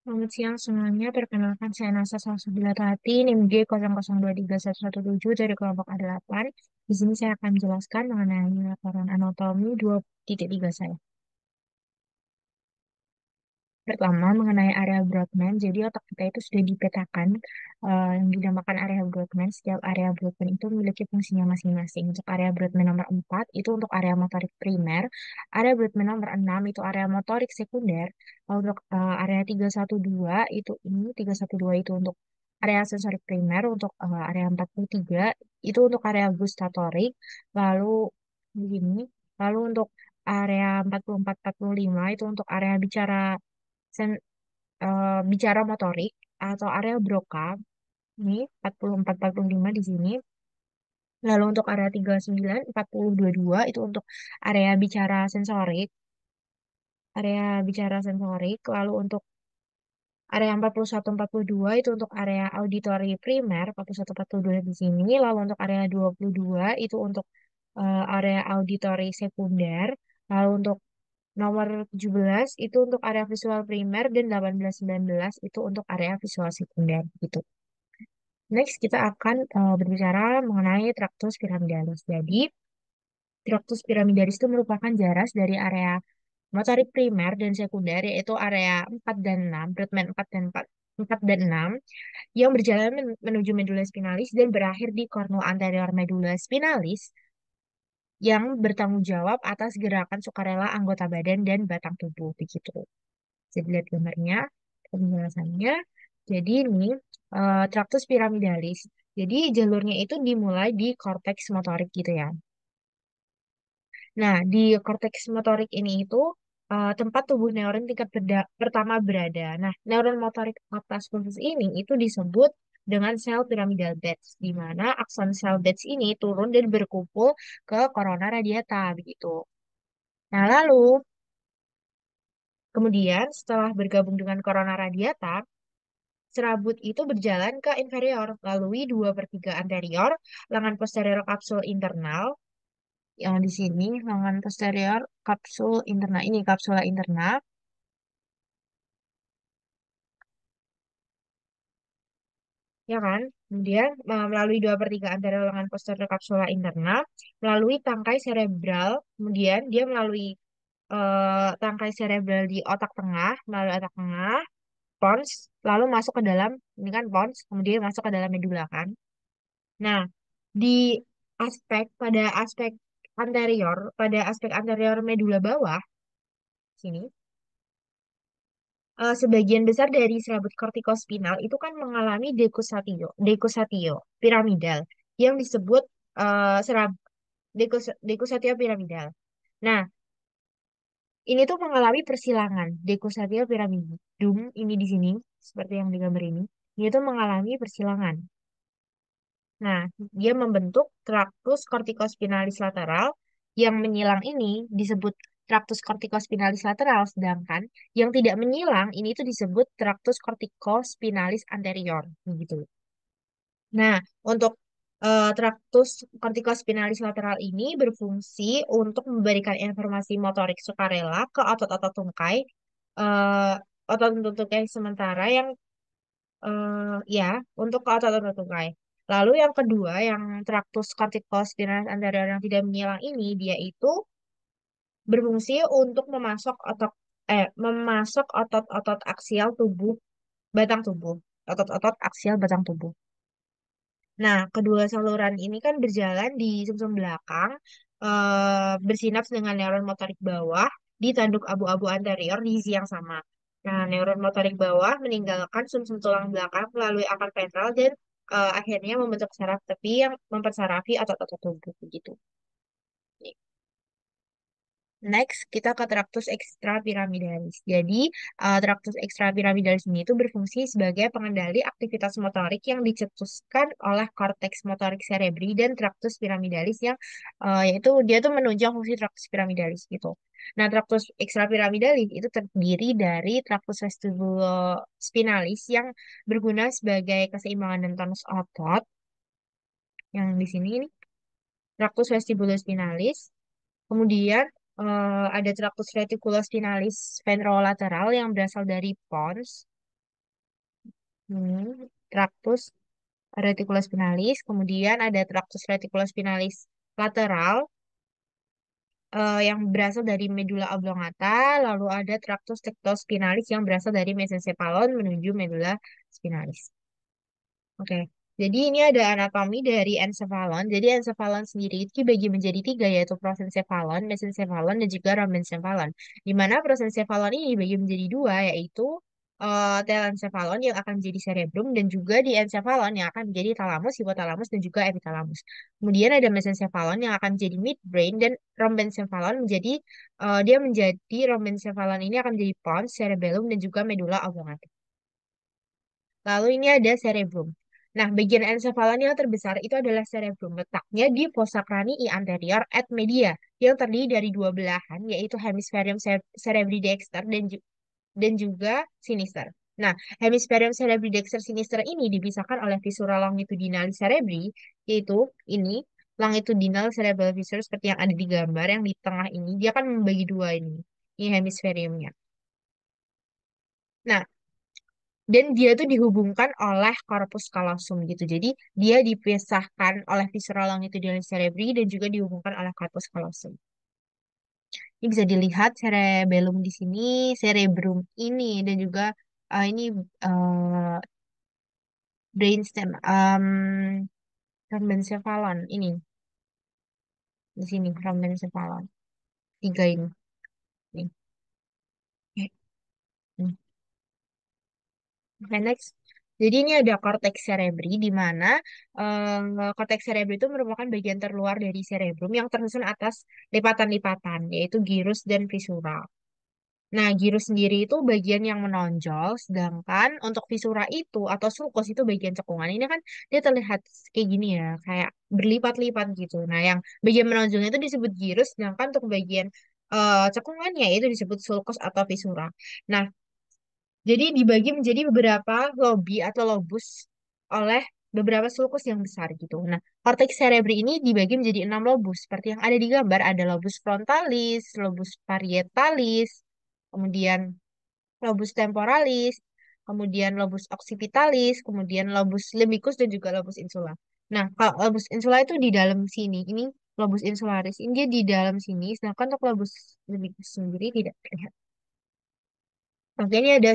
Selamat siang semuanya. Perkenalkan saya Nasa Salsabila-Tati, NIM G00231117 dari kelompok A8. Di sini saya akan menjelaskan mengenai laporan anatomi 2.3 saya. Pertama, mengenai area Brodmann. Jadi otak kita itu sudah dipetakan yang dinamakan area Brodmann. Setiap area Brodmann itu memiliki fungsinya masing-masing. Untuk area Brodmann nomor 4 itu untuk area motorik primer. Area Brodmann nomor 6 itu area motorik sekunder. Lalu untuk area 312 itu ini 312 itu untuk area sensorik primer. Untuk area 43 itu untuk area gustatorik. Lalu begini. Lalu untuk area 44-45 itu untuk area sen- bicara motorik atau area Broca ini 44-45 di sini. Lalu untuk area 39 40-22 itu untuk area bicara sensorik, lalu untuk area 41-42 itu untuk area auditori primer, 41-42 di sini. Lalu untuk area 22 itu untuk area auditori sekunder. Lalu untuk nomor 17 itu untuk area visual primer dan 18-19 itu untuk area visual sekunder gitu. Next kita akan berbicara mengenai traktus piramidalis. Jadi, traktus piramidalis itu merupakan jaras dari area motorik primer dan sekunder yaitu area 4 dan 6, Brodmann 4 dan 4 dan 6 yang berjalan menuju medula spinalis dan berakhir di cornu anterior medula spinalis yang bertanggung jawab atas gerakan sukarela anggota badan dan batang tubuh begitu. Jadi lihat gambarnya, penjelasannya. Jadi ini traktus piramidalis. Jadi jalurnya itu dimulai di korteks motorik gitu ya. Nah, di korteks motorik ini itu tempat tubuh neuron tingkat pertama berada. Nah, neuron motorik atas khusus ini itu disebut dengan sel pyramidal beds, di mana akson sel beds ini turun dan berkumpul ke corona radiata begitu. Nah, lalu kemudian setelah bergabung dengan corona radiata, serabut itu berjalan ke inferior, melalui 2/3 anterior, lengan posterior kapsul internal, yang di sini lengan posterior kapsul internal, ini kapsula internal, ya kan? Kemudian melalui 2/3 anterior lengan posterior kapsula internal, melalui tangkai cerebral, kemudian dia melalui tangkai cerebral di otak tengah, melalui otak tengah, pons, lalu masuk ke dalam, ini kan pons, kemudian masuk ke dalam medula kan? Nah, di pada aspek anterior medula bawah sini, sebagian besar dari serabut kortikospinal itu kan mengalami dekusatio piramidal yang disebut serab dekusatio piramidal. Nah, ini tuh mengalami persilangan dekusatio piramidum ini di sini seperti yang di gambar ini. Ini tuh mengalami persilangan. Nah, dia membentuk traktus corticospinalis lateral yang menyilang ini disebut traktus corticospinalis lateral, sedangkan yang tidak menyilang ini itu disebut traktus corticospinalis anterior, begitu. Nah, untuk traktus corticospinalis lateral ini berfungsi untuk memberikan informasi motorik sukarela ke otot-otot tungkai, eh, otot-otot tungkai sementara yang ya, untuk ke otot-otot tungkai. Lalu yang kedua, yang traktus corticospinalis anterior yang tidak menyilang ini, dia itu berfungsi untuk memasok otot-otot aksial tubuh, batang tubuh, otot-otot aksial batang tubuh. Nah, kedua saluran ini kan berjalan di sumsum belakang, bersinaps dengan neuron motorik bawah di tanduk abu-abu anterior di sisi yang sama. Nah, neuron motorik bawah meninggalkan sumsum tulang belakang melalui akar ventral dan akhirnya membentuk saraf tepi yang mempersarafi otot-otot tubuh begitu. Next, kita ke traktus ekstrapiramidalis. Jadi, traktus ekstrapiramidalis ini itu berfungsi sebagai pengendali aktivitas motorik yang dicetuskan oleh korteks motorik cerebri dan traktus piramidalis yang yaitu dia tuh menunjang fungsi traktus piramidalis gitu. Nah, traktus ekstrapiramidalis itu terdiri dari traktus vestibulospinalis yang berguna sebagai keseimbangan dan tonus otot yang di sini ini traktus vestibulospinalis. Kemudian ada tractus reticulospinalis ventrolateral yang berasal dari pons. Tractus reticulus spinalis, kemudian ada tractus reticulus spinalis lateral yang berasal dari medula oblongata, lalu ada tractus tectospinalis yang berasal dari mesencephalon menuju medula spinalis. Oke, jadi ini ada anatomi dari encephalon. Jadi encephalon sendiri itu dibagi menjadi tiga, yaitu prosencephalon, mesencephalon, dan juga rhombencephalon. Di mana prosencephalon ini dibagi menjadi dua, yaitu telencephalon yang akan menjadi cerebrum, dan juga di encephalon yang akan menjadi thalamus, hipotalamus, dan juga epithalamus. Kemudian ada mesencephalon yang akan menjadi midbrain, dan rhombencephalon dia menjadi rhombencephalon ini akan menjadi pons, cerebellum, dan juga medulla oblongata. Lalu ini ada cerebrum. Nah, bagian encephalon yang terbesar itu adalah cerebrum. Letaknya di fossa cranii anterior at media yang terdiri dari dua belahan, yaitu hemispherium cerebri dexter dan juga sinister. Nah, hemispherium cerebri dexter sinister ini dipisahkan oleh visura longitudinal cerebri, yaitu ini longitudinal cerebral fissure seperti yang ada di gambar yang di tengah ini. Dia akan membagi dua ini. Ini hemisferiumnya. Nah, dan dia tuh dihubungkan oleh corpus callosum gitu. Jadi dia dipisahkan oleh visceral longitudinal cerebri dan juga dihubungkan oleh corpus callosum. Ini bisa dilihat cerebellum di sini, cerebrum ini dan juga ini uh, brainstem, rhombencephalon ini di sini rhombencephalon tiga ini. Nih. Oke. Oke, next. Jadi ini ada cortex cerebri di mana cortex cerebri itu merupakan bagian terluar dari cerebrum yang tersusun atas lipatan-lipatan, yaitu gyrus dan visura. Nah, gyrus sendiri itu bagian yang menonjol, sedangkan untuk visura itu atau sulcus itu bagian cekungan. Ini kan dia terlihat kayak gini ya, kayak berlipat-lipat gitu. Nah, yang bagian menonjolnya itu disebut gyrus, sedangkan untuk bagian cekungannya itu disebut sulcus atau visura. Nah, jadi dibagi menjadi beberapa lobi atau lobus oleh beberapa sulcus yang besar gitu. Nah, korteks cerebri ini dibagi menjadi 6 lobus. Seperti yang ada di gambar, ada lobus frontalis, lobus parietalis, kemudian lobus temporalis, kemudian lobus occipitalis, kemudian lobus limbicus, dan juga lobus insula. Nah, kalau lobus insula itu di dalam sini. Ini lobus insularis. Ini dia di dalam sini, sedangkan untuk lobus limbicus sendiri tidak terlihat. Oke, ini ada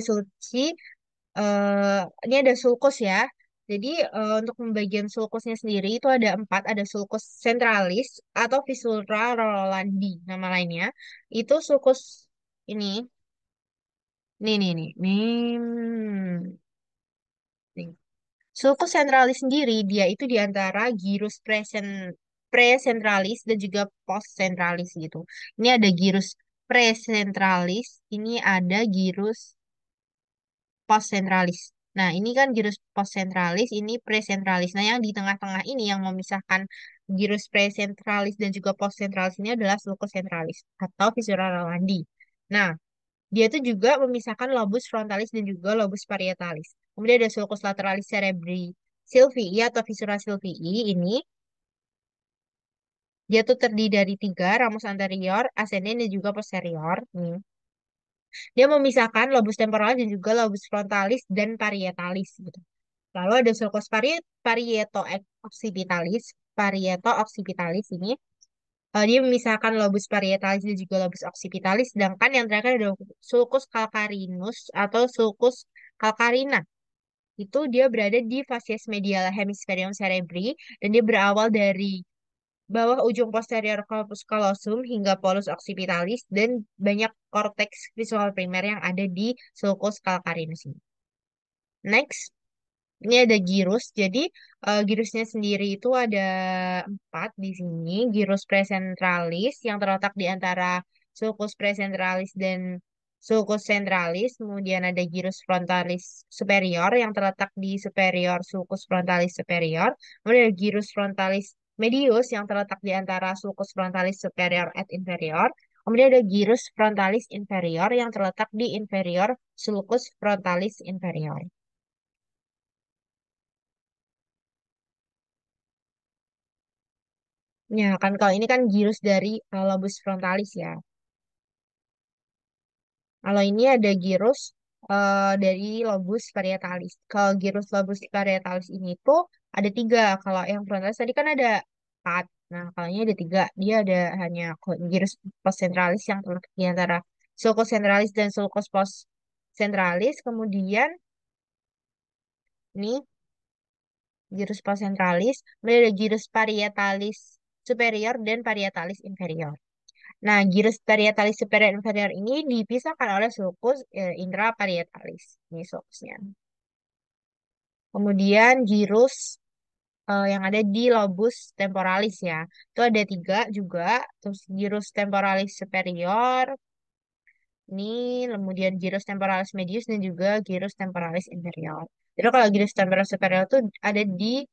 sulcus ya. Jadi untuk pembagian sulcusnya sendiri itu ada 4, ada sulcus centralis atau viscera rolandi nama lainnya. Itu sulcus ini, nih. Nih. Sulcus centralis sendiri dia itu di antara gyrus precentralis dan juga postcentralis gitu. Ini ada gyrus precentralis, ini ada gyrus postsentralis. Nah, ini kan gyrus postsentralis, ini presentralis. Nah, yang di tengah-tengah ini yang memisahkan gyrus presentralis dan juga postsentralis ini adalah sulcus centralis atau viscera rolandi. Nah, dia itu juga memisahkan lobus frontalis dan juga lobus parietalis. Kemudian ada sulcus lateralis cerebri sylvii atau viscera sylvii ini dia tuh terdiri dari tiga, ramus anterior, ascending, dan juga posterior. Nih. Dia memisahkan lobus temporalis dan juga lobus frontalis dan parietalis gitu. Lalu ada sulcus parieto occipitalis. Parieto occipitalis ini dia memisahkan lobus parietalis dan juga lobus occipitalis. Sedangkan yang terakhir ada sulcus calcarinus atau sulcus calcarina. Itu dia berada di facies medial hemispherium cerebri dan dia berawal dari bawah ujung posterior corpus callosum hingga polus occipitalis dan banyak korteks visual primer yang ada di sulcus calcarinus ini. Next. Ini ada girus. Jadi girusnya sendiri itu ada 4 di sini. Girus presentralis yang terletak di antara sulcus presentralis dan sulcus centralis. Kemudian ada girus frontalis superior yang terletak di superior sulcus frontalis superior. Kemudian ada girus frontalis medius yang terletak di antara sulcus frontalis superior at inferior. Kemudian ada girus frontalis inferior yang terletak di inferior sulcus frontalis inferior. Ya, kan kalau ini kan gyrus dari lobus frontalis ya. Kalau ini ada gyrus dari lobus parietalis. Kalau gyrus lobus parietalis ini tuh ada tiga. Kalau yang frontalis tadi kan ada empat. Nah, kalau ini ada tiga. Dia ada hanya gyrus postcentralis yang terletak di antara sulcus centralis dan sulcus postcentralis. Kemudian ini gyrus postcentralis, kemudian ada gyrus parietalis superior dan parietalis inferior. Nah, gyrus parietalis superior inferior ini dipisahkan oleh sulcus intraparietalis. Ini sulcusnya. Kemudian gyrus yang ada di lobus temporalis ya. Itu ada tiga juga. Terus gyrus temporalis superior, ini kemudian gyrus temporalis medius dan juga gyrus temporalis inferior. Jadi kalau gyrus temporalis superior itu ada di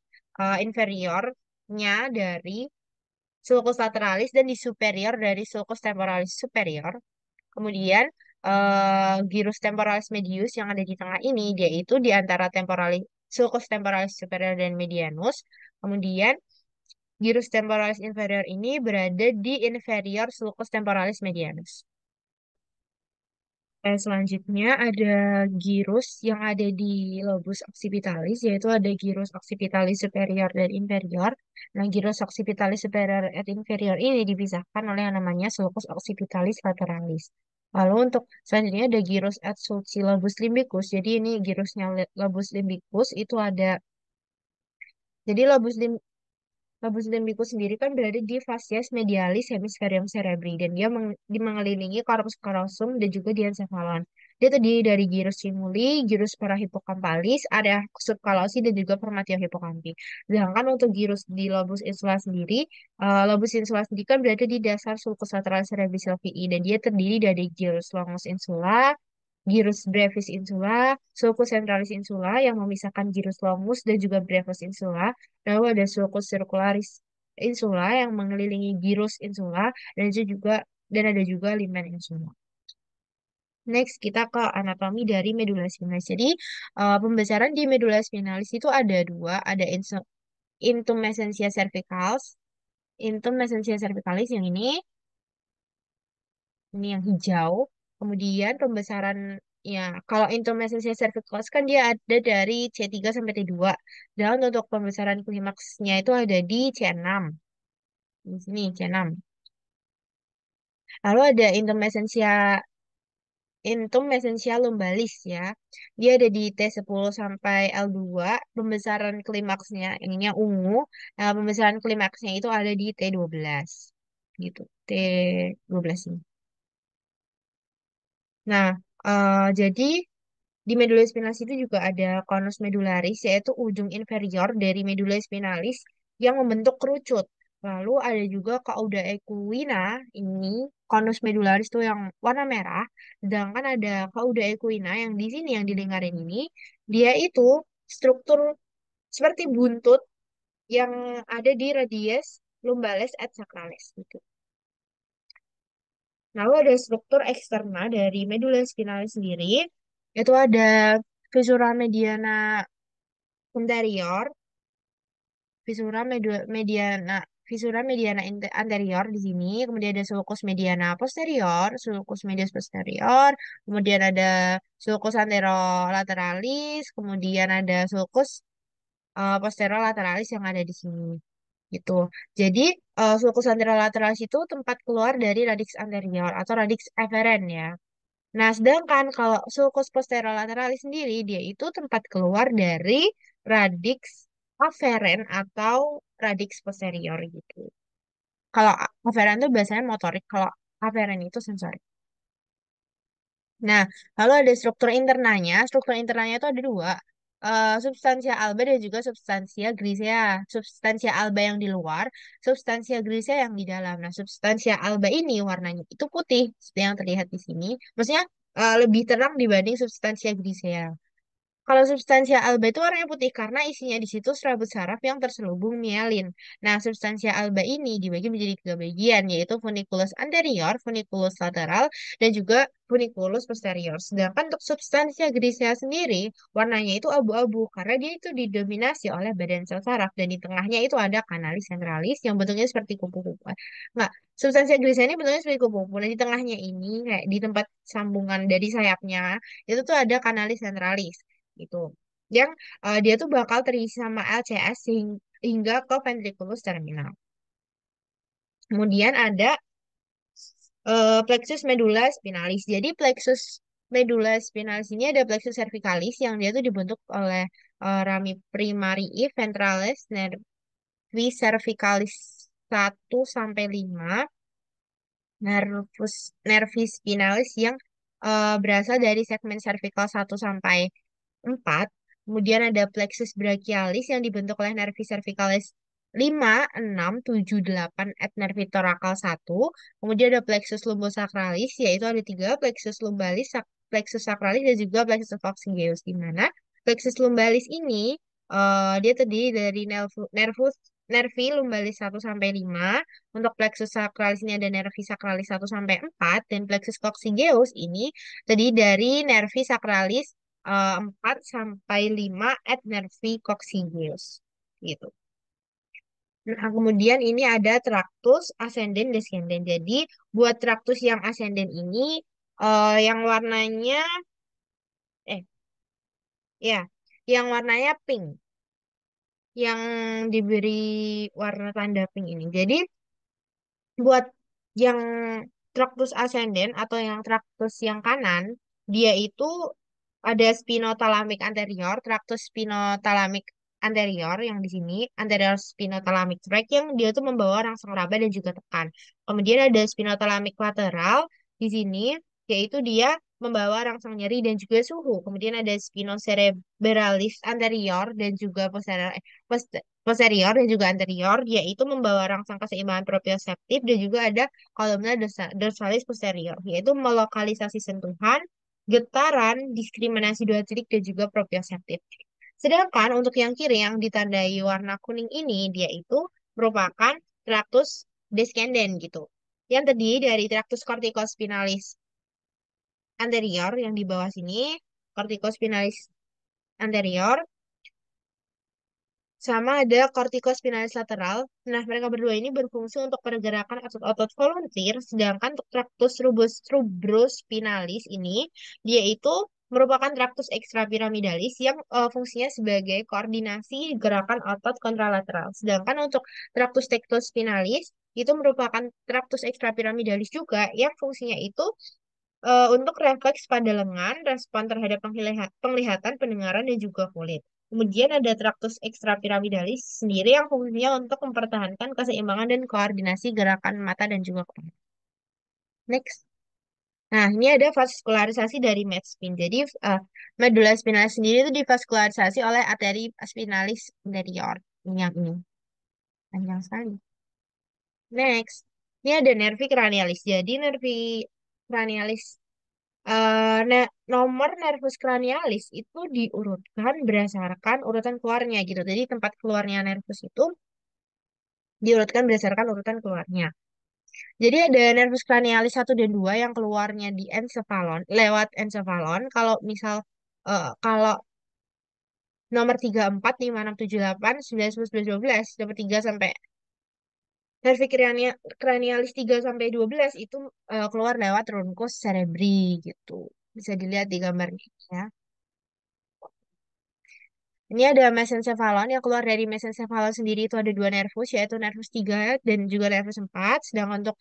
inferiornya dari sulcus lateralis dan di superior dari sulcus temporalis superior. Kemudian gyrus temporalis medius yang ada di tengah ini dia itu di antara temporalis sulcus temporalis superior dan medianus. Kemudian gyrus temporalis inferior ini berada di inferior sulcus temporalis medianus. Selanjutnya ada gyrus yang ada di lobus occipitalis, yaitu ada gyrus occipitalis superior dan inferior. Nah, gyrus occipitalis superior dan inferior ini dipisahkan oleh yang namanya sulcus occipitalis lateralis. Lalu untuk selanjutnya ada gyrus at sulci lobus limbicus. Jadi ini gyrusnya lobus limbicus itu ada. Jadi lobus limbicus sendiri kan berada di facies medialis hemisferium cerebri dan dia mengelilingi corpus callosum dan juga di encephalon. Dia terdiri dari gyrus cinguli, gyrus parahipokampalis, area subkalosi dan juga formatio hippocampi. Sedangkan untuk gyrus di lobus insula sendiri, lobus insula sendiri kan berada di dasar sulcus lateralis cerebri sylvii dan dia terdiri dari gyrus longus insula, gyrus brevis insula, sulcus centralis insula yang memisahkan gyrus longus dan juga brevis insula. Lalu ada sulcus circularis insula yang mengelilingi gyrus insula dan ada juga limen insula. Next, kita ke anatomi dari medula spinalis. Jadi, pembesaran di medula spinalis itu ada dua, ada intumescentia cervicalis, intumescentia cervicalis yang ini yang hijau. Kemudian pembesaran ya kalau intumescentia cervicalis kan dia ada dari C3 sampai T2. Dan untuk pembesaran klimaksnya itu ada di C6. Di sini C6. Lalu ada intumescentia lumbalis ya. Dia ada di T10 sampai L2. Pembesaran klimaksnya ini yang ungu. Nah, pembesaran klimaksnya itu ada di T12. Gitu. T12 ini. Nah, jadi di medula spinalis itu juga ada conus medularis, yaitu ujung inferior dari medula spinalis yang membentuk kerucut. Lalu ada juga cauda equina, ini conus medularis tuh yang warna merah. Sedangkan ada cauda equina yang di sini yang di lingkaran ini, dia itu struktur seperti buntut yang ada di radius lumbalis et sacralis gitu. Lalu ada struktur eksterna dari medula spinalis sendiri, itu ada visura mediana anterior, mediana, visura mediana anterior di sini, kemudian ada sulcus mediana posterior, sulcus medius posterior, kemudian ada sulcus anterolateralis, kemudian ada sulcus posterolateralisyang ada di sini. Gitu. Jadi, sulcus anterolaterals itu tempat keluar dari radix anterior atau radix efferent ya. Nah, sedangkan kalau sulcus posterolaterals sendiri, dia itu tempat keluar dari radix afferent atau radix posterior gitu. Kalau afferent itu biasanya motorik, kalau afferent itu sensorik. Nah, lalu ada struktur internanya. Struktur internanya itu ada dua. Substansia alba dan juga substansia grisea. Substansia alba yang di luar, substansia grisea yang di dalam. Nah, substansia alba ini warnanya itu putih, seperti yang terlihat di sini. Maksudnya lebih terang dibanding substansia grisea. Kalau substansia alba itu warnanya putih karena isinya di situ serabut saraf yang terselubung mielin. Nah, substansia alba ini dibagi menjadi tiga bagian, yaitu funiculus anterior, funiculus lateral, dan juga funiculus posterior. Sedangkan untuk substansia grisea sendiri, warnanya itu abu-abu karena dia itu didominasi oleh badan sel saraf dan di tengahnya itu ada kanalis ventralis yang bentuknya seperti kupu-kupu. Nggak, substansia grisea ini bentuknya seperti kupu-kupu. Nah, di tengahnya ini kayak di tempat sambungan dari sayapnya itu tuh ada kanalis ventralis gitu. Yang dia tuh bakal terisi sama LCS hingga ke ventriculus terminal. Kemudian ada plexus medulla spinalis. Jadi plexus medulla spinalis ini ada plexus cervicalis yang dia tuh dibentuk oleh rami primarii ventralis nervi cervicalis 1 sampai 5, nervi spinalis yang berasal dari segmen cervical 1 sampai 4. Kemudian ada plexus brachialis yang dibentuk oleh nervi cervicalis 5, 6, 7, 8 at nervi thoracal 1. Kemudian ada plexus lumbosacralis, yaitu ada 3, plexus lumbalis, plexus sacralis, dan juga plexus coccygeus. Di mana plexus lumbalis ini dia terdiri dari nervi lumbalis 1 sampai 5. Untuk plexus sacralis ini ada nervi sacralis 1 sampai 4. Dan plexus coccygeus ini terdiri dari nervi sacralis 4 sampai 5 at nervi coccygeus gitu. Nah, kemudian ini ada traktus ascendens descendens. Jadi buat traktus yang ascendens ini yang warnanya eh ya, yang warnanya pink, yang diberi warna tanda pink ini. Jadi buat yang traktus ascendens atau yang traktus yang kanan, dia itu ada spinothalamic anterior, traktus spinothalamic anterior yang di sini, anterior spinothalamic tract yang dia tuh membawa rangsang raba dan juga tekan. Kemudian ada spinothalamic lateral di sini, yaitu dia membawa rangsang nyeri dan juga suhu. Kemudian ada spinocerebralis anterior dan juga posterior dan juga anterior, yaitu membawa rangsang keseimbangan proprioseptif dan juga ada kolumna dorsalis posterior, yaitu melokalisasi sentuhan, getaran, diskriminasi dua titik, dan juga proprioseptif. Sedangkan untuk yang kiri yang ditandai warna kuning ini, dia itu merupakan traktus descendens gitu. Yang terdiri dari traktus corticospinalis anterior yang di bawah sini, corticospinalis anterior, sama ada corticospinalis lateral. Nah, mereka berdua ini berfungsi untuk pergerakan otot-otot volunteer, sedangkan untuk tractus rubrospinalis ini, dia itu merupakan tractus extrapyramidalis yang fungsinya sebagai koordinasi gerakan otot kontralateral. Sedangkan untuk tractus tectospinalis, itu merupakan tractus extrapyramidalis juga yang fungsinya itu untuk refleks pada lengan, respon terhadap penglihatan, pendengaran, dan juga kulit. Kemudian ada traktus ekstrapyramidalis sendiri yang fungsinya untuk mempertahankan keseimbangan dan koordinasi gerakan mata dan juga kepala. Next. Nah, ini ada vaskularisasi dari medspin. Jadi, medulla spinalis sendiri itu divaskularisasi oleh arteri spinalis anterior. Ini yang ini. Panjang sekali. Next. Ini ada nervi cranialis. Jadi, nervi cranialis nomor nervus cranialis itu diurutkan berdasarkan urutan keluarnya gitu. Jadi tempat keluarnya nervus itu diurutkan berdasarkan urutan keluarnya. Jadi ada nervus cranialis 1 dan 2 yang keluarnya di encephalon, lewat encephalon. Kalau misal kalau nomor 3, 4, 5, 6, 7, 8, 9, 10, 11, 12, nomor 3 sampai nervi cranialis 3 sampai 12 itu keluar lewat truncus cerebri gitu. Bisa dilihat di gambarnya ya. Ini ada mesencephalon yang keluar dari mesencephalon sendiri itu ada 2 nervus yaitu nervus 3 dan juga nervus 4. Sedangkan untuk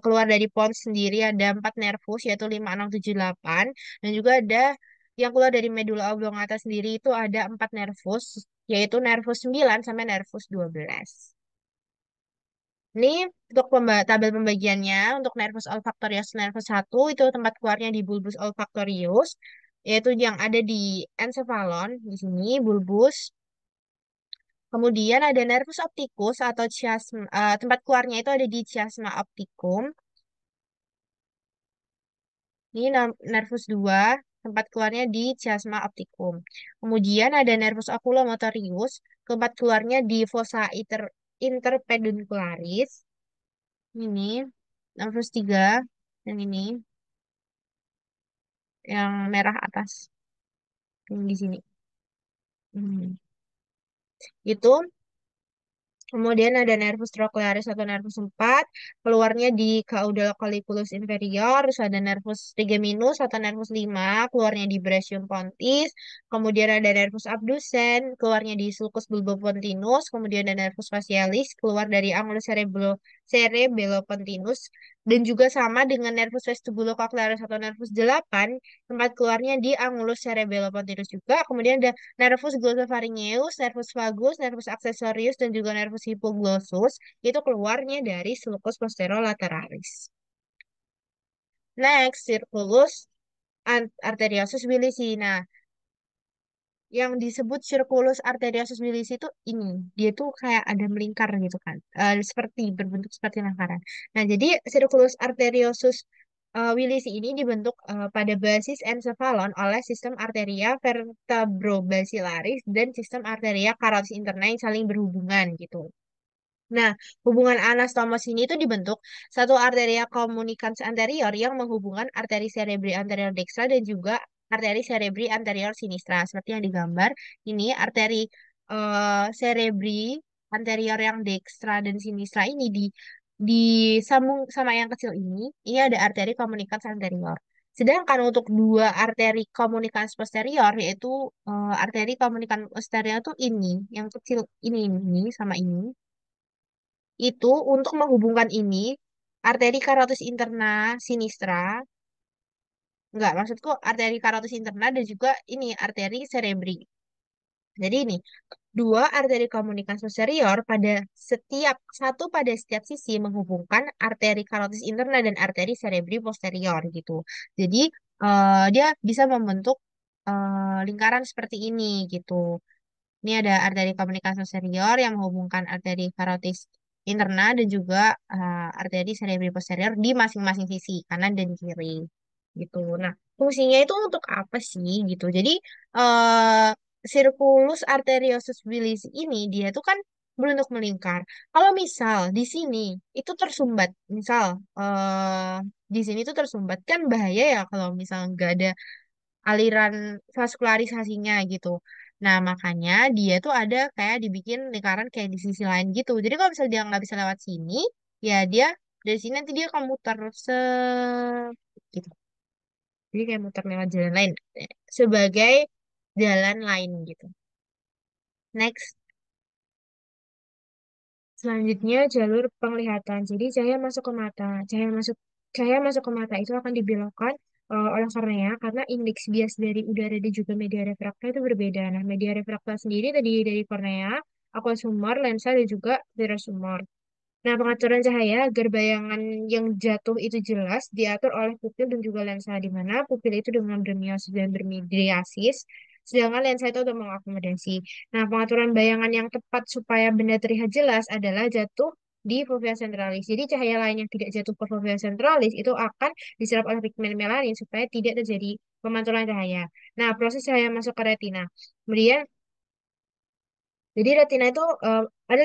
keluar dari pons sendiri ada 4 nervus yaitu 5, 6, 7, 8. Dan juga ada yang keluar dari medulla oblongata sendiri itu ada 4 nervus yaitu nervus 9 sampai nervus 12. Ini untuk tabel pembagiannya untuk nervus olfactorius nervus 1 itu tempat keluarnya di bulbus olfactorius yaitu yang ada di encephalon di sini bulbus. Kemudian ada nervus opticus atau chiasma, tempat keluarnya itu ada di chiasma opticum. Ini nervus 2 tempat keluarnya di chiasma opticum. Kemudian ada nervus oculomotorius, tempat keluarnya di fossa interpeduncularis. Ini nervus 3 yang ini, yang merah atas, yang di sini. Hmm. Itu kemudian ada nervus trochlearis atau nervus 4, keluarnya di caudal colliculus inferior, terus ada nervus trigeminus atau nervus 5, keluarnya di brachium pontis, kemudian ada nervus abducens, keluarnya di sulcus bulbopontinus, kemudian ada nervus facialis, keluar dari angulus cerebellopontinus, dan juga sama dengan nervus vestibulocochlearis atau nervus 8, tempat keluarnya di angulus cerebellopontinus juga, kemudian ada nervus glossopharyngeus, nervus vagus, nervus accessorius, dan juga nervus hypoglossus itu keluarnya dari sulcus posterolaterales. Next, circulus arteriosus bilisi. Nah, yang disebut circulus arteriosus bilisi itu ini, dia tuh kayak ada melingkar gitu kan, seperti berbentuk seperti lingkaran. Nah, jadi circulus arteriosus Willis ini dibentuk pada basis encephalon oleh sistem arteria vertebrobasilaris dan sistem arteria carotis interna yang saling berhubungan gitu. Nah, hubungan anastomos ini itu dibentuk satu arteria communicans anterior yang menghubungkan arteri cerebri anterior dextra dan juga arteri cerebri anterior sinistra. Seperti yang digambar, ini arteri cerebri anterior yang dextra dan sinistra ini disambung sama yang kecil ini ada arteri communicans anterior. Sedangkan untuk dua arteri communicans posterior, yaitu arteri communicans posterior itu ini, yang kecil ini sama ini itu untuk menghubungkan ini arteri carotis interna sinistra, enggak maksudku arteri carotis interna dan juga ini arteri cerebri. Jadi ini dua arteri komunikasi posterior pada setiap sisi menghubungkan arteri carotis interna dan arteri cerebri posterior gitu. Jadi dia bisa membentuk lingkaran seperti ini gitu. Ini ada arteri komunikasi posterior yang menghubungkan arteri karotis interna dan juga arteri cerebri posterior di masing-masing sisi, kanan dan kiri. Gitu. Nah, fungsinya itu untuk apa sih gitu. Jadi eh circulus arteriosus bilis ini dia tuh kan berbentuk melingkar. Kalau misal di sini itu tersumbat, misal di sini tuh tersumbat kan bahaya ya kalau misal nggak ada aliran vaskularisasinya gitu. Nah, makanya dia tuh ada kayak dibikin lingkaran kayak di sisi lain gitu. Jadi kalau misalnya dia nggak bisa lewat sini, ya dia dari sini nanti dia akan muter gitu. Jadi kayak muter lewat jalan lain sebagai jalan lain gitu. Next, selanjutnya jalur penglihatan. Jadi cahaya masuk ke mata. Cahaya masuk ke mata itu akan dibelokkan oleh kornea karena indeks bias dari udara dan juga media refrakta itu berbeda. Nah, media refrakta sendiri tadi dari kornea, aqueous humor, lensa dan juga teres humor. Nah, pengaturan cahaya agar bayangan yang jatuh itu jelas diatur oleh pupil dan juga lensa, di mana pupil itu dengan bermiosis dan bermidriasis, sedangkan lensa itu untuk mengakomodasi. Nah, pengaturan bayangan yang tepat supaya benda terlihat jelas adalah jatuh di fovea centralis. Jadi cahaya lain yang tidak jatuh ke fovea centralis itu akan diserap oleh pigmen melanin supaya tidak terjadi pemantulan cahaya. Nah, proses cahaya masuk ke retina. Kemudian jadi retina itu ada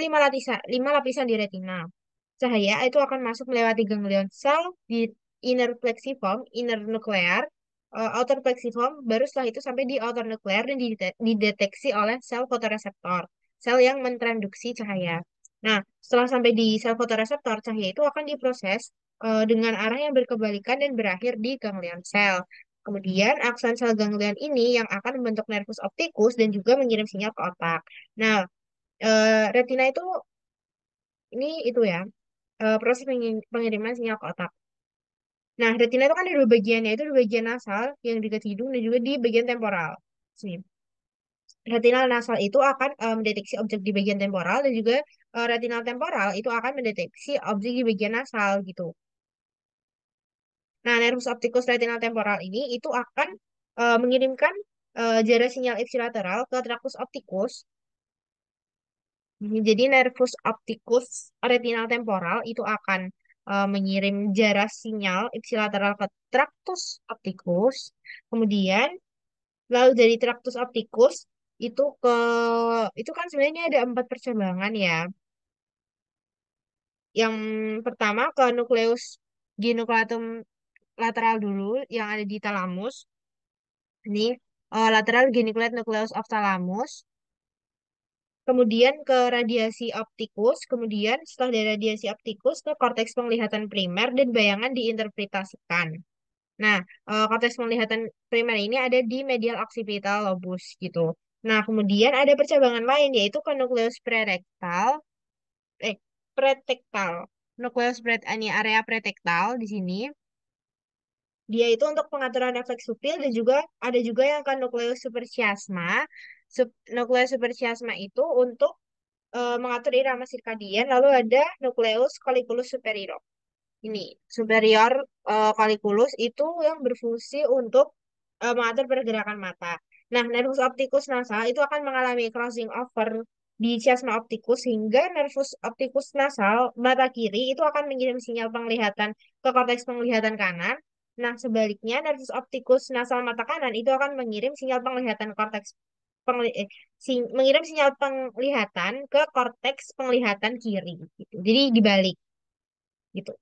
lima lapisan di retina. Cahaya itu akan masuk melewati ganglion sel di inner plexiform, inner nuklear, outer plexiform, baru setelah itu sampai di outer nuklear dan dideteksi oleh sel fotoreseptor, sel yang mentransduksi cahaya. Nah, setelah sampai di sel fotoreseptor, cahaya itu akan diproses dengan arah yang berkebalikan dan berakhir di ganglion sel. Kemudian akson sel ganglion ini yang akan membentuk nervus opticus dan juga mengirim sinyal ke otak. Nah, retina ini itu ya proses pengiriman sinyal ke otak. Nah, retina itu kan ada dua bagian, yaitu di bagian nasal yang di dekat hidung dan juga di bagian temporal. Sini. Retinal nasal itu akan mendeteksi objek di bagian temporal dan juga retinal temporal itu akan mendeteksi objek di bagian nasal gitu. Nah, nervus opticus retinal temporal ini itu akan mengirimkan jarak sinyal ipsilateral ke tractus opticus. Jadi nervus opticus retinal temporal itu akan mengirim jarak sinyal ipsilateral ke traktus optikus. Kemudian lalu dari traktus optikus itu ke itu kan sebenarnya ada 4 percabangan ya. Yang pertama ke nukleus ginucleatum lateral dulu yang ada di talamus. Ini lateral geniculate nucleus of thalamus. Kemudian ke radiasi optikus, kemudian setelah dari radiasi optikus ke korteks penglihatan primer dan bayangan diinterpretasikan. Nah, korteks penglihatan primer ini ada di medial occipital lobus gitu. Nah, kemudian ada percabangan lain yaitu ke nukleus eh pretektal. Nukleus ini area pretektal di sini. Dia itu untuk pengaturan refleks pupil dan juga ada juga yang kan nukleus superchiasma. Nukleus superchiasma itu untuk mengatur irama sirkadian, lalu ada nukleus colliculus superior. Ini superior colliculus itu yang berfungsi untuk mengatur pergerakan mata. Nah, nervus opticus nasal itu akan mengalami crossing over di chiasma opticus hingga nervus opticus nasal mata kiri itu akan mengirim sinyal penglihatan ke korteks penglihatan kanan. Nah, sebaliknya nervus opticus nasal mata kanan itu akan mengirim sinyal penglihatan mengirim sinyal penglihatan ke korteks penglihatan kiri gitu. Jadi dibalik gitu.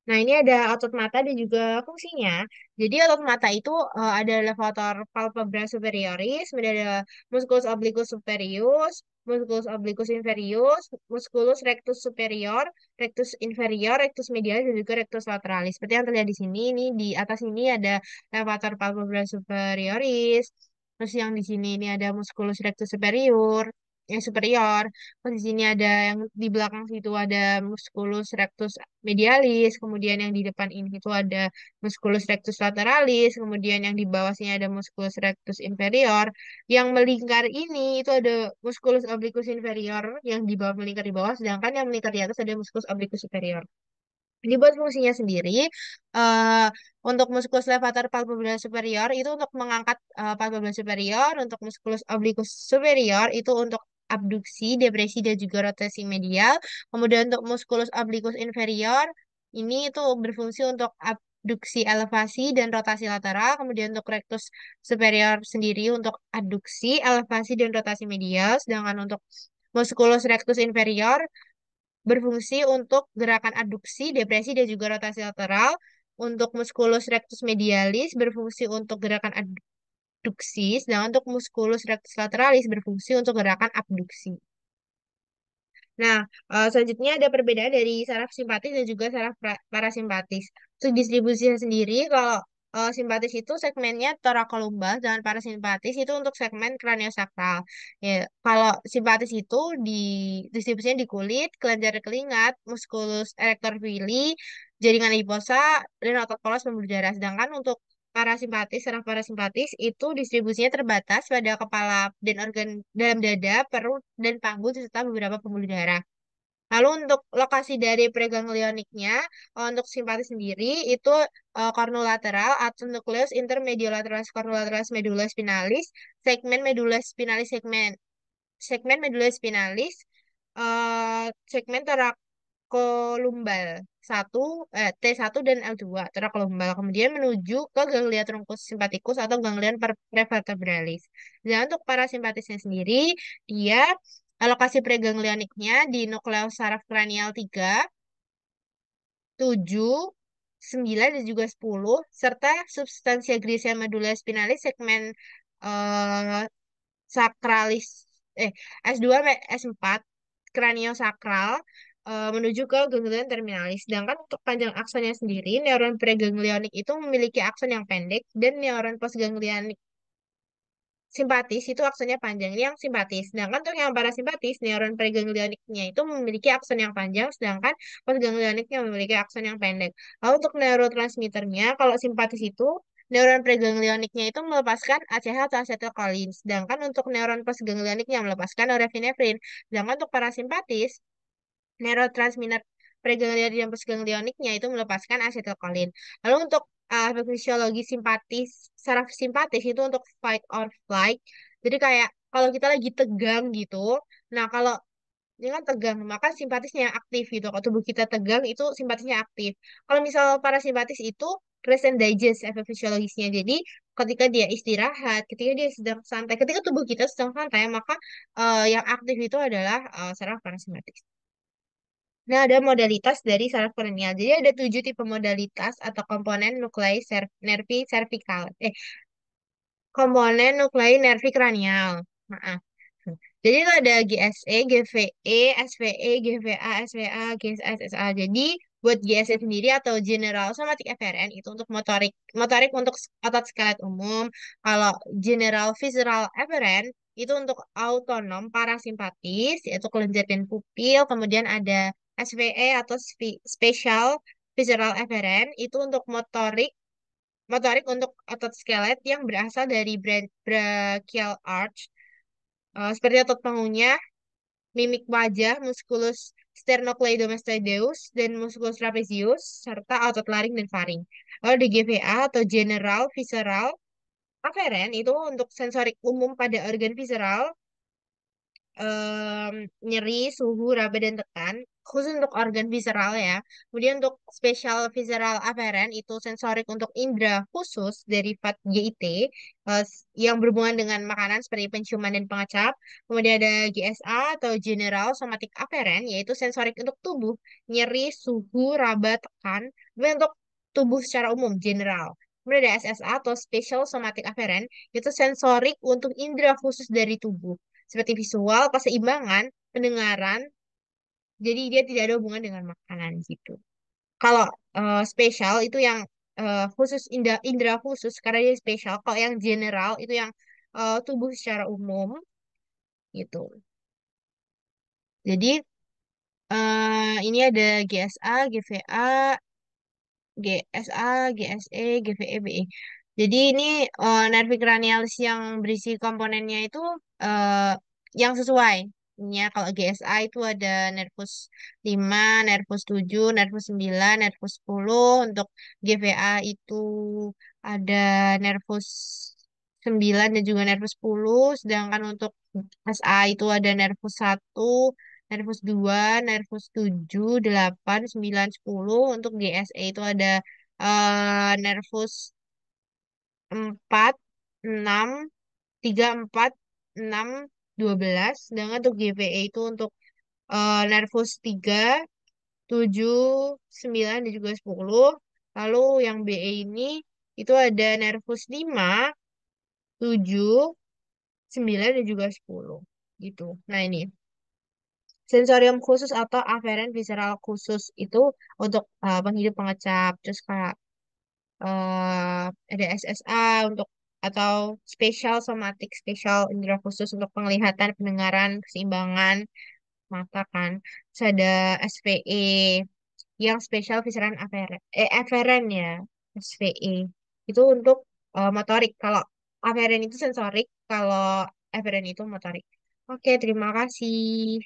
Nah, ini ada otot mata dan juga fungsinya. Jadi otot mata itu ada levator palpebra superioris, kemudian ada musculus obliquus superius, musculus obliquus inferius, musculus rectus superior, rectus inferior, rectus medialis dan juga rectus lateralis. Seperti yang terlihat di sini, ini di atas ini ada levator palpebra superioris. Terus yang di sini ini ada musculus rectus superior, yang superior. Terus di sini ada yang di belakang situ ada musculus rectus medialis, kemudian yang di depan ini itu ada musculus rectus lateralis, kemudian yang di bawah sini ada musculus rectus inferior. Yang melingkar ini itu ada musculus obliquus inferior yang di bawah melingkar di bawah, sedangkan yang melingkar di atas ada musculus obliquus superior. Jadi buat fungsinya sendiri, eh untuk musculus levator palpebral superior itu untuk mengangkat palpebral superior, untuk musculus obliquus superior itu untuk abduksi, depresi dan juga rotasi medial. Kemudian untuk musculus obliquus inferior ini itu berfungsi untuk abduksi elevasi dan rotasi lateral. Kemudian untuk rectus superior sendiri untuk adduksi, elevasi dan rotasi medial. Sedangkan untuk musculus rectus inferior berfungsi untuk gerakan adduksi, depresi, dan juga rotasi lateral. Untuk musculus rectus medialis berfungsi untuk gerakan adduksi, sedangkan untuk musculus rectus lateralis berfungsi untuk gerakan abduksi. Nah, selanjutnya ada perbedaan dari saraf simpatis dan juga saraf parasimpatis. Untuk distribusinya sendiri, kalau simpatis itu segmennya thoracolumbar, dan parasimpatis itu untuk segmen kraniosakral. Ya, kalau simpatis itu di distribusinya di kulit, kelenjar keringat, musculus erector pili, jaringan adiposa, dan otot polos pembuluh darah. Sedangkan untuk parasimpatis, saraf parasimpatis itu distribusinya terbatas pada kepala dan organ dalam dada, perut, dan panggul serta beberapa pembuluh darah. Lalu untuk lokasi dari preganglioniknya, untuk simpatis sendiri itu kornolateral atau nukleus intermediolateral cornolateralis medulla spinalis, segmen medulla spinalis segmen segmen medulla spinalis, segmen thorakolumbal satu T1 dan L2 thorakolumbal kemudian menuju ke ganglia trunkus simpaticus atau ganglion prevertebralis. Dan untuk parasimpatisnya sendiri dia alokasi preganglioniknya di nukleus saraf kranial 3, 7, 9 dan juga 10 serta substansia grisia medulla spinalis segmen eh, sakralis S2 sampai S4 kraniosakral menuju ke ganglion terminalis. Sedangkan untuk panjang aksonnya sendiri, neuron preganglionik itu memiliki akson yang pendek dan neuron postganglionik simpatis itu aksonnya panjang. Ini yang simpatis. Sedangkan untuk yang parasimpatis, neuron preganglioniknya itu memiliki akson yang panjang, sedangkan postganglioniknya memiliki akson yang pendek. Lalu untuk neurotransmitternya, kalau simpatis itu neuron preganglioniknya itu melepaskan ACH atau acetylcholine, sedangkan untuk neuron postganglioniknya melepaskan norepinefrin. Sedangkan untuk parasimpatis, neurotransmitter preganglion dan postganglioniknya itu melepaskan asetylkolin. Lalu untuk efek fisiologi simpatis, saraf simpatis itu untuk fight or flight. Jadi kayak kalau kita lagi tegang gitu, nah kalau dia kan tegang, maka simpatisnya yang aktif gitu. Kalau tubuh kita tegang, itu simpatisnya aktif. Kalau misal parasimpatis itu rest and digest efek fisiologisnya. Jadi ketika dia istirahat, ketika dia sedang santai, ketika tubuh kita sedang santai, maka yang aktif itu adalah saraf parasimpatis. Nah, ada modalitas dari saraf kranial. Jadi ada 7 tipe modalitas atau komponen nuklei nervi cervical. Komponen nuklei nervi kranial. Maaf. Jadi itu ada GSE, GVE, SVE, GVA, SVA, GSA, SSA. Jadi buat GSE sendiri atau General Somatic Afferent itu untuk motorik, motorik untuk otot skelet umum. Kalau General Visceral Afferent itu untuk autonom parasimpatis, yaitu kelenjar dan pupil. Kemudian ada SVE atau Special Visceral Afferent itu untuk motorik, motorik untuk otot skelet yang berasal dari brachial arch, seperti otot pangunya, mimik wajah, musculus sternocleidomastoideus, dan musculus trapezius, serta otot laring dan faring. Lalu di GVA atau General Visceral Afferent itu untuk sensorik umum pada organ visceral, nyeri, suhu, raba, dan tekan, khusus untuk organ visceral ya. Kemudian untuk special visceral afferent itu sensorik untuk indera khusus derivat GIT, yang berhubungan dengan makanan seperti penciuman dan pengecap. Kemudian ada GSA atau general somatic afferent yaitu sensorik untuk tubuh, nyeri, suhu, raba, tekan. Kemudian untuk tubuh secara umum general. Kemudian ada SSA atau special somatic afferent itu sensorik untuk indera khusus dari tubuh seperti visual, keseimbangan, pendengaran. Jadi dia tidak ada hubungan dengan makanan gitu. Kalau spesial itu yang khusus indera khusus karena dia spesial. Kalau yang general itu yang tubuh secara umum gitu. Jadi ini ada GSA, GVA, GSA, GSE, GVE, BE. Jadi ini nervi cranialis yang berisi komponennya itu eh, yang sesuai. Ya, kalau GSA itu ada nervus 5, nervus 7, nervus 9, nervus 10. Untuk GVA itu ada nervus 9 dan juga nervus 10. Sedangkan untuk SA itu ada nervus 1, nervus 2, nervus 7, 8, 9, 10. Untuk GSE itu ada nervus 4, 6, 3, 4, 6, 12. Sedangkan untuk GPE itu untuk nervus 3, 7, 9, dan juga 10. Lalu yang BE ini itu ada nervus 5, 7, 9, dan juga 10. Gitu. Nah ini. Sensorium khusus atau afferent visceral khusus itu untuk penghidup pengecap. Terus kayak ada SSA untuk atau spesial somatik, spesial indera khusus untuk penglihatan, pendengaran, keseimbangan mata kan. Terus ada SVE yang spesial visceral afferent, afferent ya, SVE itu untuk motorik. Kalau afferent itu sensorik, kalau afferent itu motorik. Oke, terima kasih.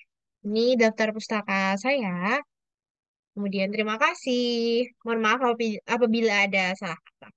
Ini daftar pustaka saya. Kemudian terima kasih. Mohon maaf apabila ada salah kata.